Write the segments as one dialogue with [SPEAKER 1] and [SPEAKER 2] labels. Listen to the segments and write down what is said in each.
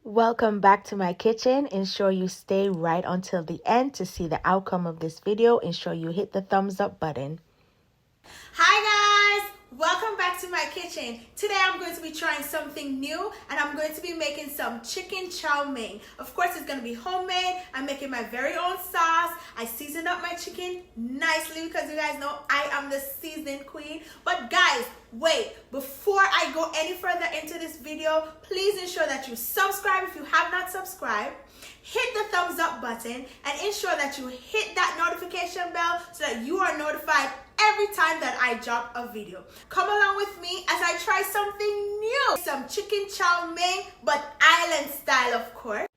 [SPEAKER 1] Welcome back to my kitchen. Ensure you stay right until the end to see the outcome of this video. Ensure you hit the thumbs up button.
[SPEAKER 2] Hi guys, welcome back to my kitchen. Today I'm going to be trying something new and I'm going to be making some chicken chow mein. Of course it's going to be homemade. I'm making my very own sauce. I seasoned up my chicken nicely because you guys know I am the seasoning queen. But guys, wait, before I go any further into this video, please ensure that you subscribe if you have not subscribed. Hit the thumbs up button and ensure that you hit that notification bell so that you are notified every time that I drop a video. Come along with me as I try something new. Some chicken chow mein, but island style, of course.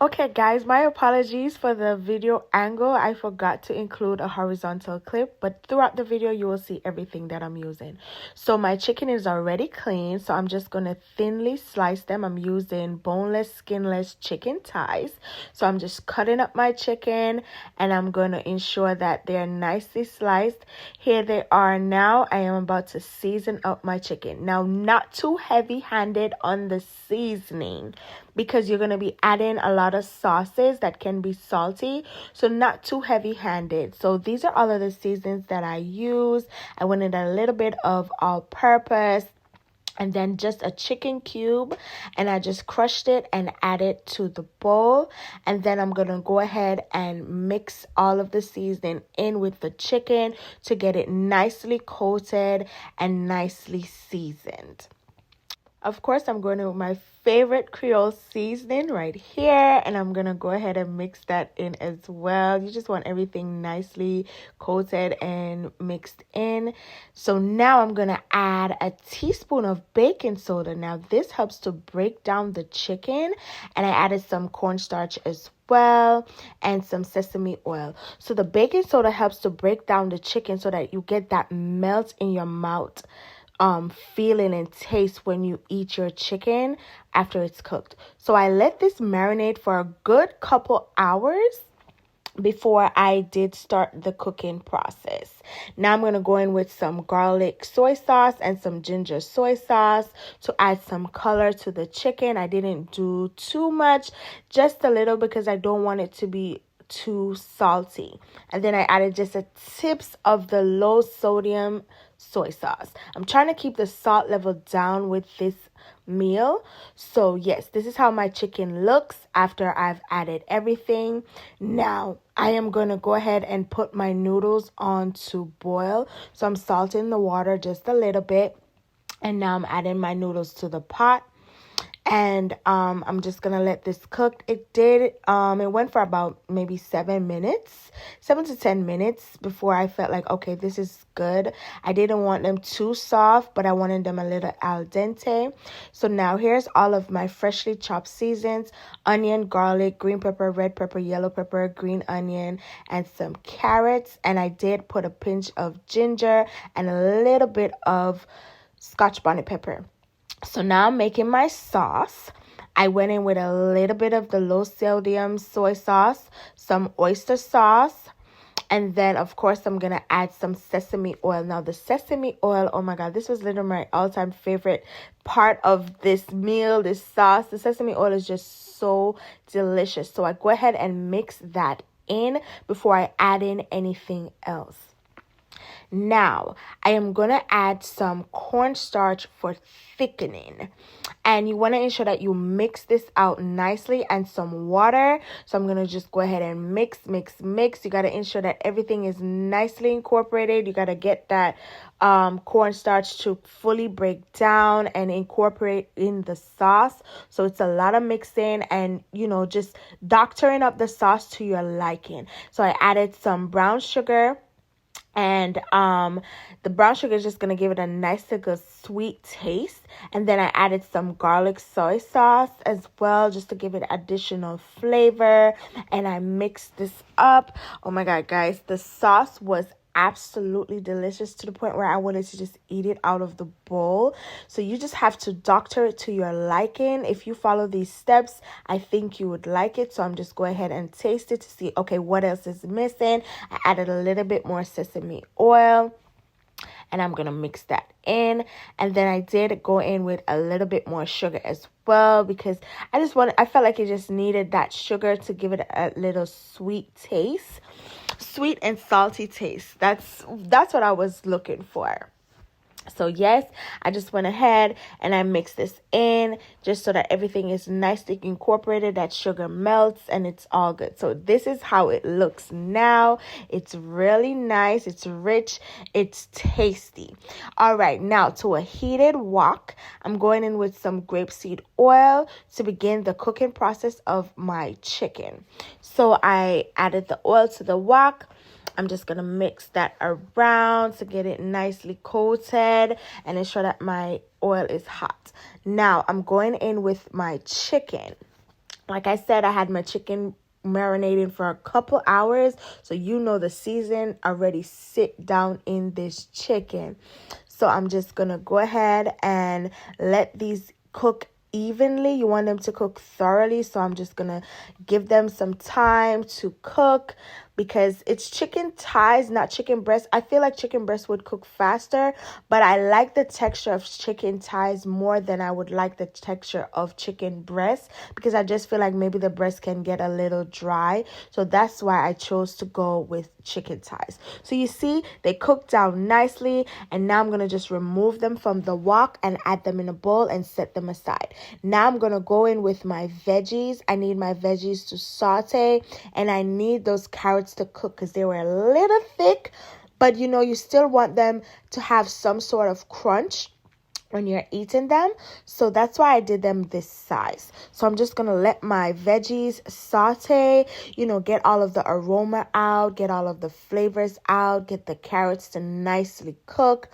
[SPEAKER 1] Okay guys, my apologies for the video angle. I forgot to include a horizontal clip, but throughout the video you will see everything that I'm using. So my chicken is already clean, so I'm just going to thinly slice them. I'm using boneless, skinless chicken thighs. So I'm just cutting up my chicken and I'm going to ensure that they're nicely sliced. Here they are now. I am about to season up my chicken. Now, not too heavy-handed on the seasoning, because you're going to be adding a lot of sauces that can be salty, so not too heavy-handed. So these are all of the seasonings that I use. I wanted a little bit of all-purpose and then just a chicken cube, and I just crushed it and added to the bowl. And then I'm gonna go ahead and mix all of the seasoning in with the chicken to get it nicely coated and nicely seasoned. Of course, I'm going to with my favorite Creole seasoning right here, and I'm going to go ahead and mix that in as well. You just want everything nicely coated and mixed in. So now I'm going to add a teaspoon of baking soda. Now, this helps to break down the chicken, and I added some cornstarch as well and some sesame oil. So the baking soda helps to break down the chicken so that you get that melt in your mouth feeling and taste when you eat your chicken after it's cooked. So I let this marinate for a good couple hours before I did start the cooking process. Now I'm going to go in with some garlic soy sauce and some ginger soy sauce to add some color to the chicken. I didn't do too much, just a little, because I don't want it to be too salty. And then I added just a tips of the low sodium soy sauce. I'm trying to keep the salt level down with this meal. So yes, this is how my chicken looks after I've added everything. Now I am going to go ahead and put my noodles on to boil. So I'm salting the water just a little bit, and now I'm adding my noodles to the pot. And I'm just gonna let this cook. It went for about maybe 7 to 10 minutes before I felt like, okay, this is good. I didn't want them too soft, but I wanted them a little al dente. So now here's all of my freshly chopped seasons: onion, garlic, green pepper, red pepper, yellow pepper, green onion, and some carrots. And I did put a pinch of ginger and a little bit of Scotch bonnet pepper. So now I'm making my sauce. I went in with a little bit of the low sodium soy sauce, some oyster sauce, and then of course I'm going to add some sesame oil. Now the sesame oil, oh my God, this was literally my all-time favorite part of this meal, this sauce. The sesame oil is just so delicious. So I go ahead and mix that in before I add in anything else. Now, I am going to add some cornstarch for thickening. And you want to ensure that you mix this out nicely, and some water. So I'm going to just go ahead and mix. You got to ensure that everything is nicely incorporated. You got to get that cornstarch to fully break down and incorporate in the sauce. So it's a lot of mixing and, just doctoring up the sauce to your liking. So I added some brown sugar. And the brown sugar is just going to give it a nice, like a sweet taste. And then I added some garlic soy sauce as well, just to give it additional flavor. And I mixed this up. Oh my God, guys, the sauce was absolutely delicious to the point where I wanted to just eat it out of the bowl. So you just have to doctor it to your liking. If you follow these steps, I think you would like it. So I'm just go ahead and taste it to see, okay, what else is missing. I added a little bit more sesame oil. and I'm gonna mix that in. And then I did go in with a little bit more sugar as well, because I felt like it just needed that sugar to give it a little sweet taste, sweet and salty taste. That's what I was looking for. So yes, I just went ahead and I mixed this in just so that everything is nicely incorporated, that sugar melts, and it's all good. So this is how it looks now. It's really nice. It's rich. It's tasty. All right, now to a heated wok, I'm going in with some grapeseed oil to begin the cooking process of my chicken. So I added the oil to the wok. I'm just going to mix that around to get it nicely coated and ensure that my oil is hot. Now, I'm going in with my chicken. Like I said, I had my chicken marinating for a couple hours. So you know the season already sit down in this chicken. So I'm just going to go ahead and let these cook evenly. You want them to cook thoroughly, so I'm just gonna give them some time to cook because it's chicken thighs, not chicken breast. I feel like chicken breast would cook faster, but I like the texture of chicken thighs more than I would like the texture of chicken breast, because I just feel like maybe the breast can get a little dry. So that's why I chose to go with chicken thighs. So you see, they cooked down nicely, and now I'm gonna just remove them from the wok and add them in a bowl and set them aside. Now I'm gonna go in with my veggies. I need my veggies to saute, and I need those carrots to cook because they were a little thick, but you know, you still want them to have some sort of crunch when you're eating them. So that's why I did them this size. So I'm just gonna let my veggies saute, you know, get all of the aroma out, get all of the flavors out, get the carrots to nicely cook.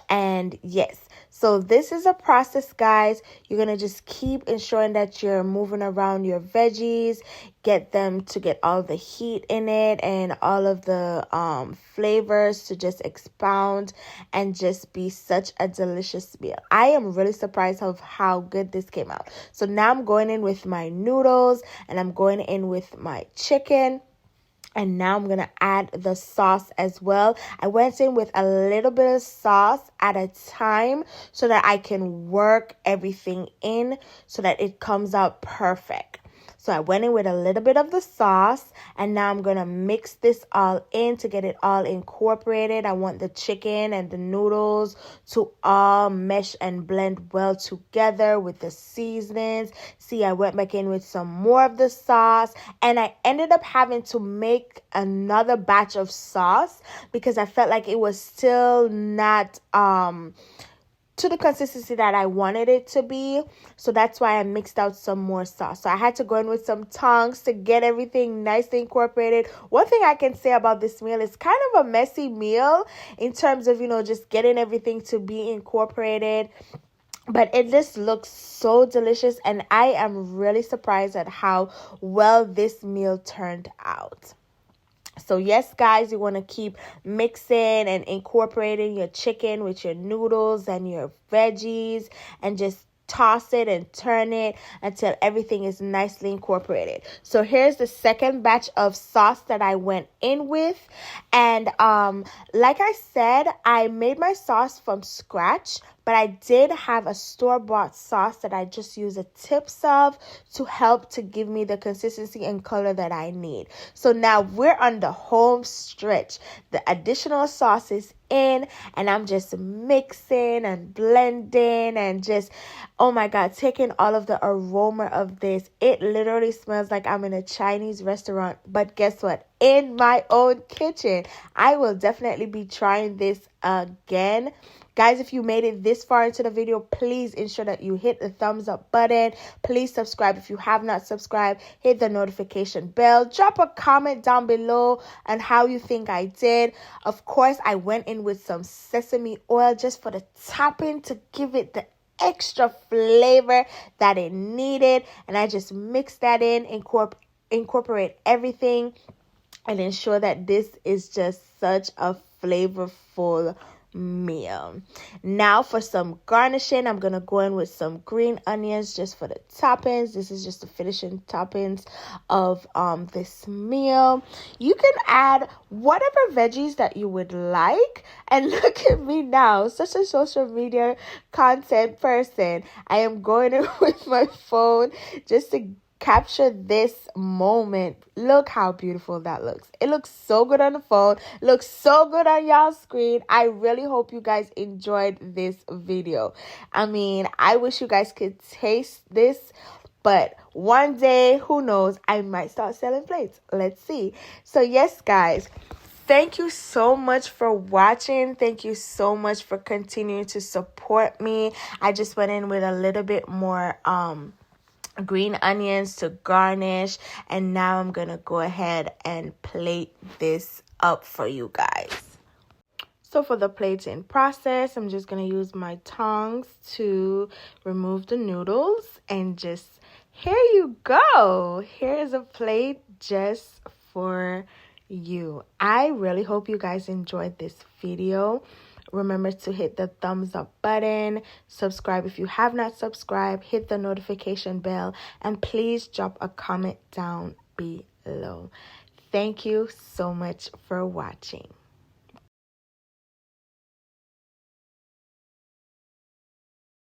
[SPEAKER 1] And yes, so this is a process, guys. You're going to just keep ensuring that you're moving around your veggies, get them to get all the heat in it and all of the flavors to just expound and just be such a delicious meal. I am really surprised of how good this came out. So now I'm going in with my noodles and I'm going in with my chicken. And now I'm going to add the sauce as well. I went in with a little bit of sauce at a time so that I can work everything in so that it comes out perfect. So I went in with a little bit of the sauce, and now I'm going to mix this all in to get it all incorporated. I want the chicken and the noodles to all mesh and blend well together with the seasonings. See, I went back in with some more of the sauce, and I ended up having to make another batch of sauce because I felt like it was still not to the consistency that I wanted it to be. So that's why I mixed out some more sauce. So I had to go in with some tongs to get everything nicely incorporated. One thing I can say about this meal is kind of a messy meal in terms of, you know, just getting everything to be incorporated. But it just looks so delicious, and I am really surprised at how well this meal turned out. So yes, guys, you want to keep mixing and incorporating your chicken with your noodles and your veggies and just toss it and turn it until everything is nicely incorporated. So here's the second batch of sauce that I went in with. And like I said, I made my sauce from scratch, but I did have a store-bought sauce that I just use the tips of to help to give me the consistency and color that I need. So now we're on the home stretch. The additional sauce is in, and I'm just mixing and blending and just, oh my God, taking all of the aroma of this. It literally smells like I'm in a Chinese restaurant, but guess what? In my own kitchen. I will definitely be trying this again. Guys, if you made it this far into the video, please ensure that you hit the thumbs up button. Please subscribe if you have not subscribed. Hit the notification bell. Drop a comment down below on how you think I did. Of course, I went in with some sesame oil just for the topping to give it the extra flavor that it needed. And I just mixed that in, incorporate everything, and ensure that this is just such a flavorful meal. Now for some garnishing, I'm gonna go in with some green onions just for the toppings. This is just the finishing toppings of this meal. You can add whatever veggies that you would like. And look at me now, such a social media content person. I am going in with my phone just to capture this moment. Look how beautiful that looks. It looks so good on the phone, looks so good on y'all's screen. I really hope you guys enjoyed this video. I mean, I wish you guys could taste this, but one day, who knows, I might start selling plates. Let's see. So yes, guys, thank you so much for watching. Thank you so much for continuing to support me. I just went in with a little bit more green onions to garnish, and now I'm gonna go ahead and plate this up for you guys. So for the plating process, I'm just gonna use my tongs to remove the noodles, and just here you go. Here is a plate just for you. I really hope you guys enjoyed this video. Remember to hit the thumbs up button, subscribe if you have not subscribed, hit the notification bell, and please drop a comment down below. Thank you so much for watching.